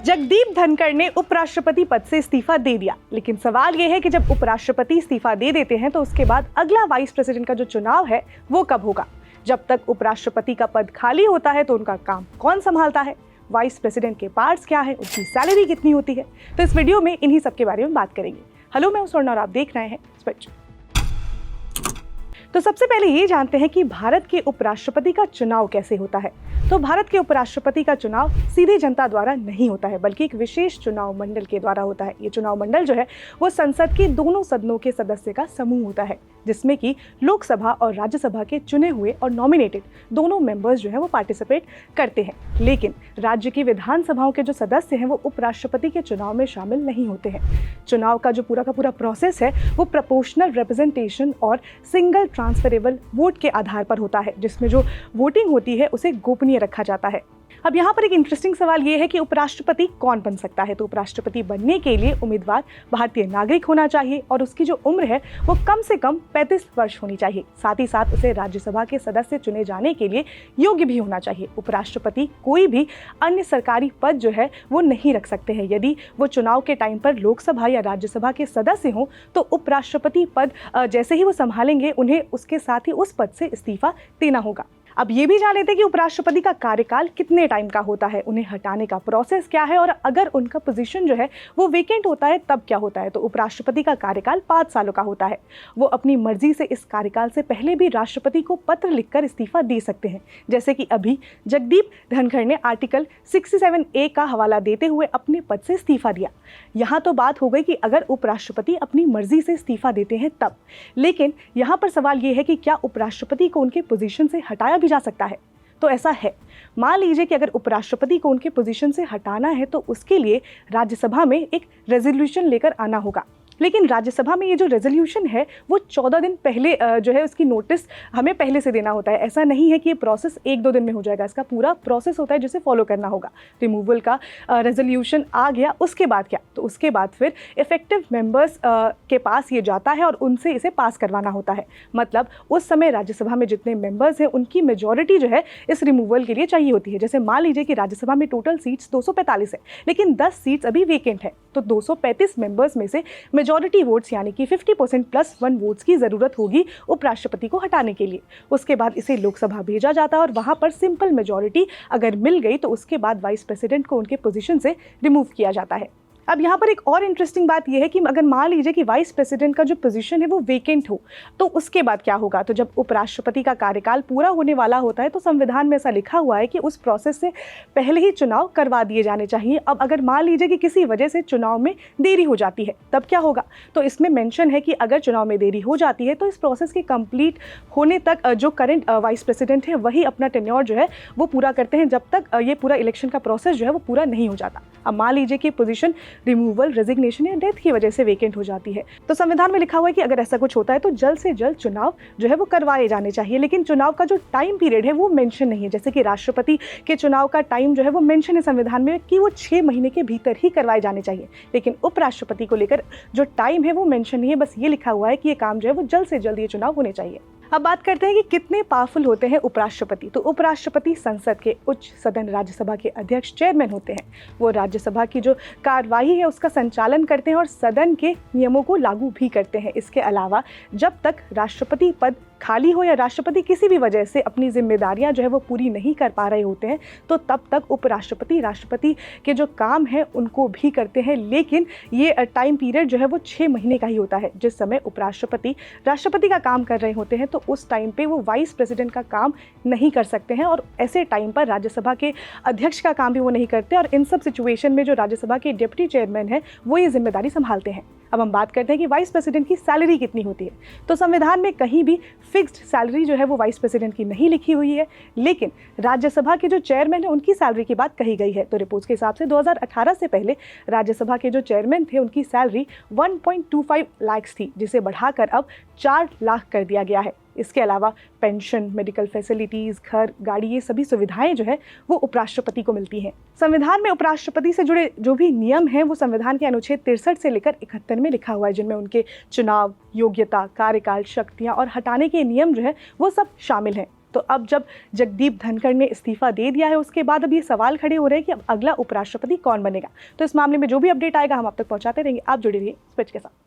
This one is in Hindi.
जगदीप धनखड़ ने उपराष्ट्रपति पद से इस्तीफा दे दिया, लेकिन सवाल यह है कि जब उपराष्ट्रपति इस्तीफा दे देते हैं तो उसके बाद अगला वाइस प्रेसिडेंट का जो चुनाव है वो कब होगा। जब तक उपराष्ट्रपति का पद खाली होता है तो उनका काम कौन संभालता है, वाइस प्रेसिडेंट के पार्ट्स क्या है, उनकी सैलरी कितनी होती है। तो इस वीडियो में इन्हीं सब के बारे में बात करेंगे। हेलो, मैं हूं स्वर्ण और आप देख रहे हैं स्पेक्ट। तो सबसे पहले ये जानते हैं कि भारत के उपराष्ट्रपति का चुनाव कैसे होता है। तो भारत के उपराष्ट्रपति का चुनाव सीधे जनता द्वारा नहीं होता है, बल्कि एक विशेष चुनाव मंडल के द्वारा होता है। ये चुनाव मंडल जो है वो संसद के दोनों सदनों के सदस्य का समूह होता है, जिसमें कि लोकसभा और राज्यसभा के चुने हुए और नॉमिनेटेड दोनों मेंबर्स जो है वो पार्टिसिपेट करते हैं। लेकिन राज्य की विधानसभाओं के जो सदस्य हैं वो उपराष्ट्रपति के चुनाव में शामिल नहीं होते हैं। चुनाव का जो पूरा का पूरा प्रोसेस है वो प्रोपोर्शनल रिप्रेजेंटेशन और सिंगल ट्रांसफरेबल वोट के आधार पर होता है, जिसमें जो वोटिंग होती है उसे गोपनीय रखा जाता है। अब यहाँ पर एक इंटरेस्टिंग सवाल ये है कि उपराष्ट्रपति कौन बन सकता है। तो उपराष्ट्रपति बनने के लिए उम्मीदवार भारतीय नागरिक होना चाहिए और उसकी जो उम्र है वो कम से कम 35 वर्ष होनी चाहिए। साथ ही साथ उसे राज्यसभा के सदस्य चुने जाने के लिए योग्य भी होना चाहिए। उपराष्ट्रपति कोई भी अन्य सरकारी पद जो है वो नहीं रख सकते हैं। यदि वो चुनाव के टाइम पर लोकसभा या राज्यसभा के सदस्य हों तो उपराष्ट्रपति पद जैसे ही वो संभालेंगे उन्हें उसके साथ ही उस पद से इस्तीफा देना होगा। अब ये भी जान लेते हैं कि उपराष्ट्रपति का कार्यकाल कितने टाइम का होता है, उन्हें हटाने का प्रोसेस क्या है और अगर उनका पोजीशन जो है वो वेकेंट होता है तब क्या होता है। तो उपराष्ट्रपति का कार्यकाल 5 सालों का होता है। वो अपनी मर्जी से इस कार्यकाल से पहले भी राष्ट्रपति को पत्र लिखकर इस्तीफा दे सकते हैं, जैसे कि अभी जगदीप धनखड़ ने आर्टिकल 67A का हवाला देते हुए अपने पद से इस्तीफा दिया। यहाँ तो बात हो गई कि अगर उपराष्ट्रपति अपनी मर्जी से इस्तीफा देते हैं तब, लेकिन यहाँ पर सवाल ये है कि क्या उपराष्ट्रपति को उनके पोजीशन से हटाया भी जा सकता है। तो ऐसा है, मान लीजिए कि अगर उपराष्ट्रपति को उनके पोजीशन से हटाना है तो उसके लिए राज्यसभा में एक रेजोल्यूशन लेकर आना होगा। लेकिन राज्यसभा में ये जो रेजोल्यूशन है वो 14 दिन पहले जो है उसकी नोटिस हमें पहले से देना होता है। ऐसा नहीं है कि ये प्रोसेस 1-2 दिन में हो जाएगा, इसका पूरा प्रोसेस होता है जिसे फॉलो करना होगा। रिमूवल का रेजोल्यूशन आ गया, उसके बाद क्या, तो उसके बाद फिर इफेक्टिव मेंबर्स के पास ये जाता है और उनसे इसे पास करवाना होता है। मतलब उस समय राज्यसभा में जितने मेंबर्स हैं उनकी मेजॉरिटी जो है इस रिमूवल के लिए चाहिए होती है। जैसे मान लीजिए कि राज्यसभा में टोटल सीट्स 245 है, लेकिन 10 सीट्स अभी वेकेंट है, तो 235 मेंबर्स में से मेजॉरिटी वोट्स यानी कि 50% प्लस 1 वोट्स की ज़रूरत होगी उपराष्ट्रपति को हटाने के लिए। उसके बाद इसे लोकसभा भेजा जाता है और वहाँ पर सिंपल मेजॉरिटी अगर मिल गई तो उसके बाद वाइस प्रेसिडेंट को उनके पोजीशन से रिमूव किया जाता है। अब यहाँ पर एक और इंटरेस्टिंग बात यह है कि अगर मान लीजिए कि वाइस प्रेसिडेंट का जो पोजीशन है वो वेकेंट हो तो उसके बाद क्या होगा। तो जब उपराष्ट्रपति का कार्यकाल पूरा होने वाला होता है तो संविधान में ऐसा लिखा हुआ है कि उस प्रोसेस से पहले ही चुनाव करवा दिए जाने चाहिए। अब अगर मान लीजिए कि किसी वजह से चुनाव में देरी हो जाती है तब क्या होगा। तो इसमें मेंशन है कि अगर चुनाव में देरी हो जाती है तो इस प्रोसेस के कंप्लीट होने तक जो करंट वाइस प्रेसिडेंट है वही अपना टेन्योर जो है वो पूरा करते हैं, जब तक ये पूरा इलेक्शन का प्रोसेस जो है वो पूरा नहीं हो जाता। अब मान लीजिए कि पोजीशन रिमूवल, रेजिग्नेशन या डेथ की वजह से वेकेंट हो जाती है तो संविधान में लिखा हुआ है कि अगर ऐसा कुछ होता है तो जल्द से जल्द चुनाव जो है वो करवाए जाने चाहिए। लेकिन चुनाव का जो टाइम पीरियड है वो मेंशन नहीं है। जैसे कि राष्ट्रपति के चुनाव का टाइम जो है वो मेंशन है संविधान में कि वो 6 महीने के भीतर ही करवाए जाने चाहिए, लेकिन उपराष्ट्रपति को लेकर जो टाइम है वो मेंशन नहीं है। बस ये लिखा हुआ है कि ये काम जो है वो जल्द से जल्द ये चुनाव होने चाहिए। अब बात करते हैं कि कितने पावरफुल होते हैं उपराष्ट्रपति। तो उपराष्ट्रपति संसद के उच्च सदन राज्यसभा के अध्यक्ष, चेयरमैन होते हैं। वो राज्यसभा की जो कार्यवाही है उसका संचालन करते हैं और सदन के नियमों को लागू भी करते हैं। इसके अलावा जब तक राष्ट्रपति पद खाली हो या राष्ट्रपति किसी भी वजह से अपनी जिम्मेदारियां जो है वो पूरी नहीं कर पा रहे होते हैं तो तब तक उपराष्ट्रपति राष्ट्रपति के जो काम है उनको भी करते हैं। लेकिन ये टाइम पीरियड जो है वो 6 महीने का ही होता है। जिस समय उपराष्ट्रपति राष्ट्रपति का काम कर रहे होते हैं तो उस टाइम पे वो वाइस प्रेसिडेंट का काम नहीं कर सकते हैं और ऐसे टाइम पर राज्यसभा के अध्यक्ष का काम भी वो नहीं करते और इन सब सिचुएशन में जो राज्यसभा के डिप्टी चेयरमैन है वो ये जिम्मेदारी संभालते हैं। अब हम बात करते हैं कि वाइस प्रेसिडेंट की सैलरी कितनी होती है। तो संविधान में कहीं भी फिक्स्ड सैलरी जो है वो वाइस प्रेसिडेंट की नहीं लिखी हुई है, लेकिन राज्यसभा के जो चेयरमैन है उनकी सैलरी की बात कही गई है। तो रिपोर्ट्स के हिसाब से 2018 से पहले राज्यसभा के जो चेयरमैन थे उनकी सैलरी 1.25 लाख थी, जिसे बढ़ाकर अब 4 लाख कर दिया गया है। इसके अलावा पेंशन, मेडिकल फैसिलिटीज़, घर, गाड़ी, ये सभी सुविधाएं जो है वो उपराष्ट्रपति को मिलती हैं। संविधान में उपराष्ट्रपति से जुड़े जो भी नियम हैं वो संविधान के अनुच्छेद 63 से लेकर 71 में लिखा हुआ है, जिनमें उनके चुनाव, योग्यता, कार्यकाल, शक्तियां और हटाने के नियम जो है वो सब शामिल हैं। तो अब जब जगदीप धनखड़ ने इस्तीफा दे दिया है, उसके बाद अब ये सवाल खड़े हो रहे हैं कि अब अगला उपराष्ट्रपति कौन बनेगा। तो इस मामले में जो भी अपडेट आएगा हम आप तक पहुंचाते रहेंगे। आप जुड़े रहिए स्विच के साथ।